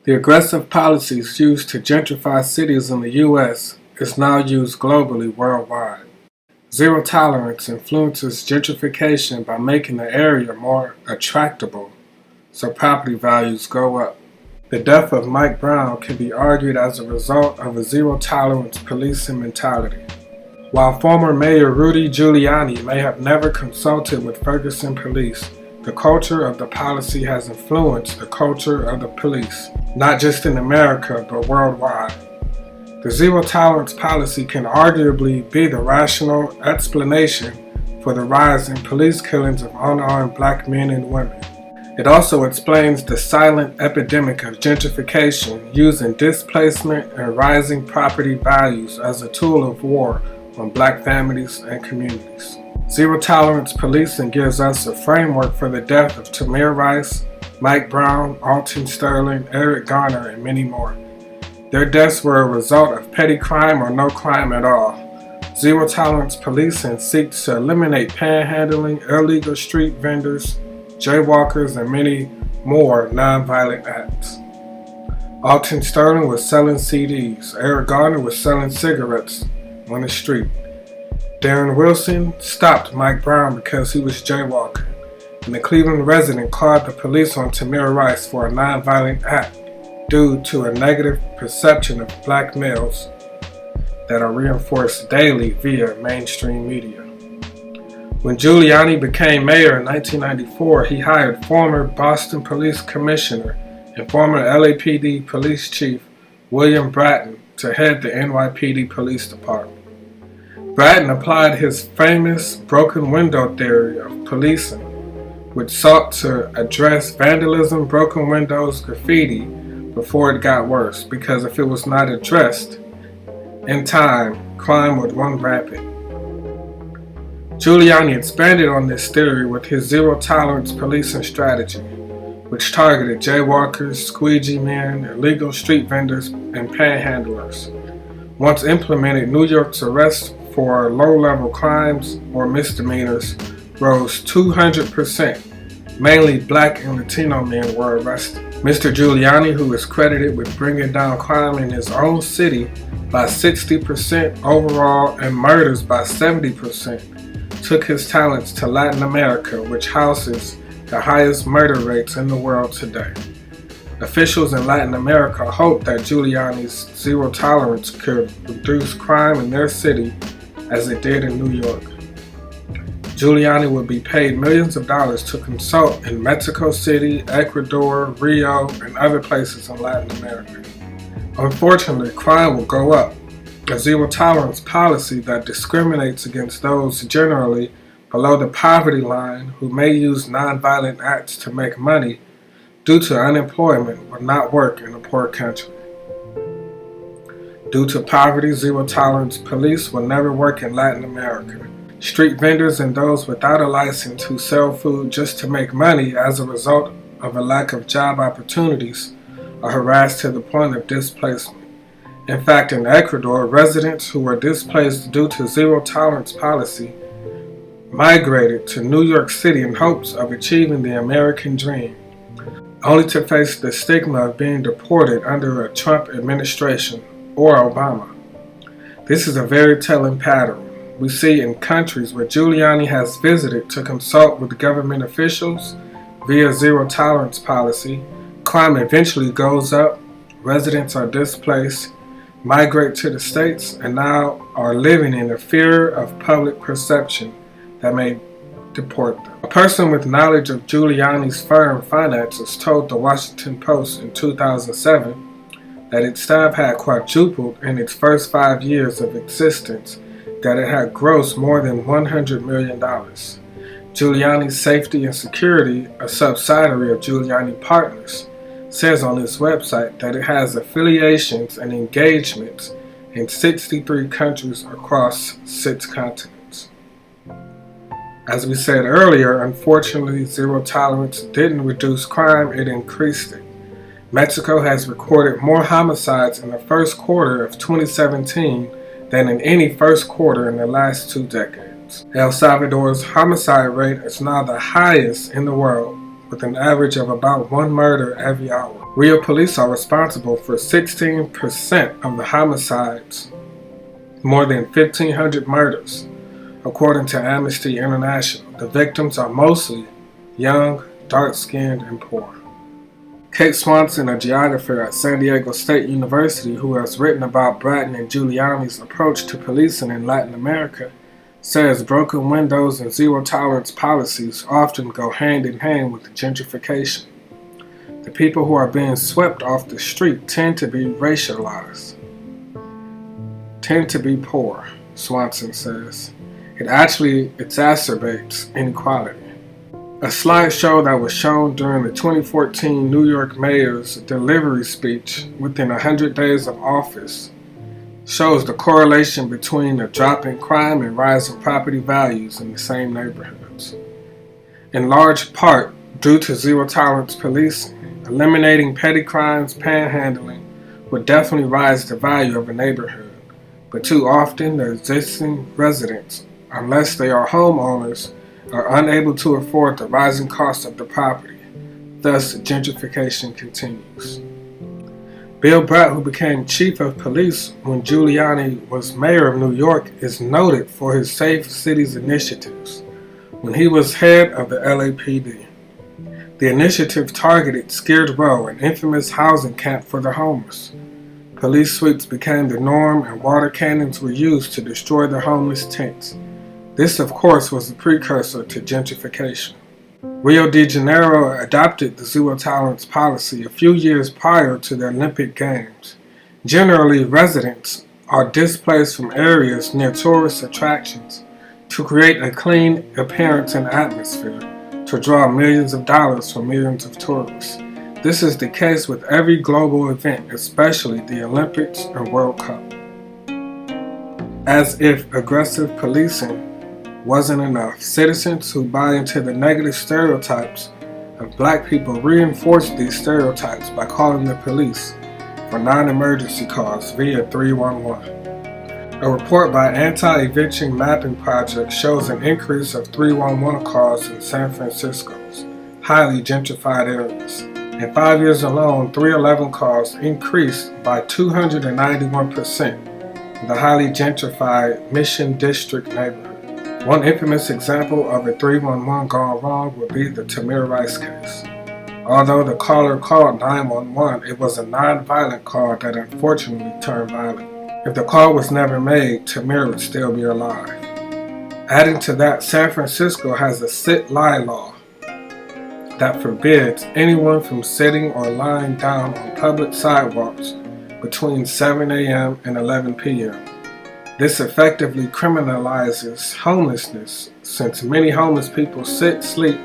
The aggressive policies used to gentrify cities in the U.S. is now used globally worldwide. Zero tolerance influences gentrification by making the area more attractable, so property values go up. The death of Mike Brown can be argued as a result of a zero-tolerance policing mentality. While former Mayor Rudy Giuliani may have never consulted with Ferguson police, the culture of the policy has influenced the culture of the police, not just in America but worldwide. The zero-tolerance policy can arguably be the rational explanation for the rise in police killings of unarmed black men and women. It also explains the silent epidemic of gentrification using displacement and rising property values as a tool of war on black families and communities. Zero-tolerance policing gives us a framework for the death of Tamir Rice, Mike Brown, Alton Sterling, Eric Garner, and many more. Their deaths were a result of petty crime or no crime at all. Zero-tolerance policing seeks to eliminate panhandling, illegal street vendors, jaywalkers, and many more nonviolent acts. Alton Sterling was selling CDs. Eric Garner was selling cigarettes on the street. Darren Wilson stopped Mike Brown because he was jaywalking, and the Cleveland resident called the police on Tamir Rice for a nonviolent act due to a negative perception of black males that are reinforced daily via mainstream media. When Giuliani became mayor in 1994, he hired former Boston Police Commissioner and former LAPD Police Chief William Bratton to head the NYPD Police Department. Bratton applied his famous broken window theory of policing, which sought to address vandalism, broken windows, graffiti before it got worse, because if it was not addressed in time, crime would run rampant. Giuliani expanded on this theory with his zero-tolerance policing strategy, which targeted jaywalkers, squeegee men, illegal street vendors, and panhandlers. Once implemented, New York's arrests for low-level crimes or misdemeanors rose 200%. Mainly black and Latino men were arrested. Mr. Giuliani, who is credited with bringing down crime in his own city by 60% overall and murders by 70%, took his talents to Latin America, which houses the highest murder rates in the world today. Officials in Latin America hope that Giuliani's zero tolerance could reduce crime in their city as it did in New York. Giuliani would be paid millions of dollars to consult in Mexico City, Ecuador, Rio, and other places in Latin America. Unfortunately, crime will go up. A zero-tolerance policy that discriminates against those generally below the poverty line who may use nonviolent acts to make money due to unemployment will not work in a poor country. Due to poverty, zero-tolerance police will never work in Latin America. Street vendors and those without a license who sell food just to make money as a result of a lack of job opportunities are harassed to the point of displacement. In fact, in Ecuador, residents who were displaced due to zero-tolerance policy migrated to New York City in hopes of achieving the American dream, only to face the stigma of being deported under a Trump administration or Obama. This is a very telling pattern we see in countries where Giuliani has visited to consult with government officials via zero-tolerance policy. Crime eventually goes up, residents are displaced, migrate to the States, and now are living in the fear of public perception that may deport them. A person with knowledge of Giuliani's firm finances told the Washington Post in 2007 that its staff had quadrupled in its first 5 years of existence, that it had grossed more than $100 million. Giuliani's Safety and Security, a subsidiary of Giuliani Partners, says on its website that it has affiliations and engagements in 63 countries across 6 continents. As we said earlier, unfortunately, zero tolerance didn't reduce crime, it increased it. Mexico has recorded more homicides in the first quarter of 2017 than in any first quarter in the last 2 decades. El Salvador's homicide rate is now the highest in the world, with an average of about 1 murder every hour. Rio police are responsible for 16% of the homicides, more than 1,500 murders. According to Amnesty International, the victims are mostly young, dark-skinned, and poor. Kate Swanson, a geographer at San Diego State University who has written about Bratton and Giuliani's approach to policing in Latin America, says broken windows and zero-tolerance policies often go hand in hand with gentrification. The people who are being swept off the street tend to be racialized, tend to be poor, Swanson says. It actually exacerbates inequality. A slideshow that was shown during the 2014 New York mayor's delivery speech within 100 days of office shows the correlation between a drop in crime and rise in property values in the same neighborhoods. In large part due to zero-tolerance policing, eliminating petty crimes, panhandling would definitely rise the value of a neighborhood, but too often the existing residents, unless they are homeowners, are unable to afford the rising cost of the property. Thus, gentrification continues. Bill Bratt, who became chief of police when Giuliani was mayor of New York, is noted for his Safe Cities initiatives. When he was head of the LAPD, the initiative targeted Skid Row, an infamous housing camp for the homeless. Police sweeps became the norm and water cannons were used to destroy the homeless tents. This, of course, was the precursor to gentrification. Rio de Janeiro adopted the zero-tolerance policy a few years prior to the Olympic Games. Generally, residents are displaced from areas near tourist attractions to create a clean appearance and atmosphere to draw millions of dollars from millions of tourists. This is the case with every global event, especially the Olympics and World Cup. As if aggressive policing wasn't enough, citizens who buy into the negative stereotypes of black people reinforce these stereotypes by calling the police for non-emergency calls via 311. A report by Anti-Eviction Mapping Project shows an increase of 311 calls in San Francisco's highly gentrified areas. In 5 years alone, 311 calls increased by 291% in the highly gentrified Mission District neighborhood. One infamous example of a 311 gone wrong would be the Tamir Rice case. Although the caller called 911, it was a non-violent call that unfortunately turned violent. If the call was never made, Tamir would still be alive. Adding to that, San Francisco has a sit-lie law that forbids anyone from sitting or lying down on public sidewalks between 7 a.m. and 11 p.m. This effectively criminalizes homelessness, since many homeless people sit, sleep,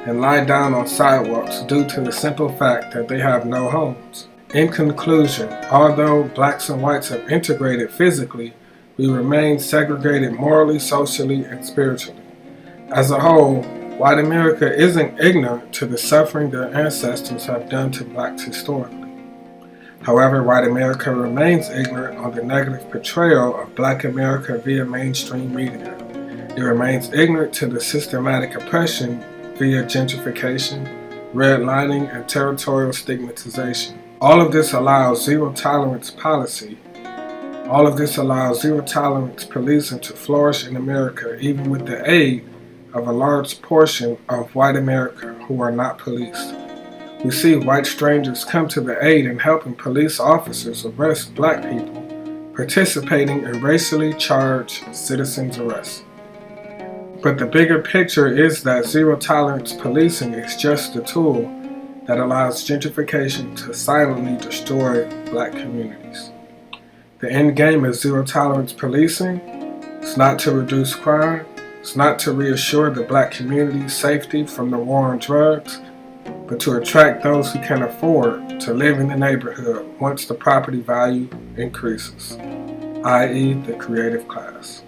and lie down on sidewalks due to the simple fact that they have no homes. In conclusion, although blacks and whites have integrated physically, we remain segregated morally, socially, and spiritually. As a whole, white America isn't ignorant to the suffering their ancestors have done to blacks historically. However, white America remains ignorant on the negative portrayal of black America via mainstream media. It remains ignorant to the systematic oppression via gentrification, redlining, and territorial stigmatization. All of this allows zero-tolerance policy. All of this allows zero-tolerance policing to flourish in America, even with the aid of a large portion of white America who are not policed. We see white strangers come to the aid in helping police officers arrest black people participating in racially charged citizens' arrests. But the bigger picture is that zero-tolerance policing is just a tool that allows gentrification to silently destroy black communities. The end game is zero-tolerance policing. It's not to reduce crime. It's not to reassure the black community's safety from the war on drugs, but to attract those who can afford to live in the neighborhood once the property value increases, i.e. the creative class.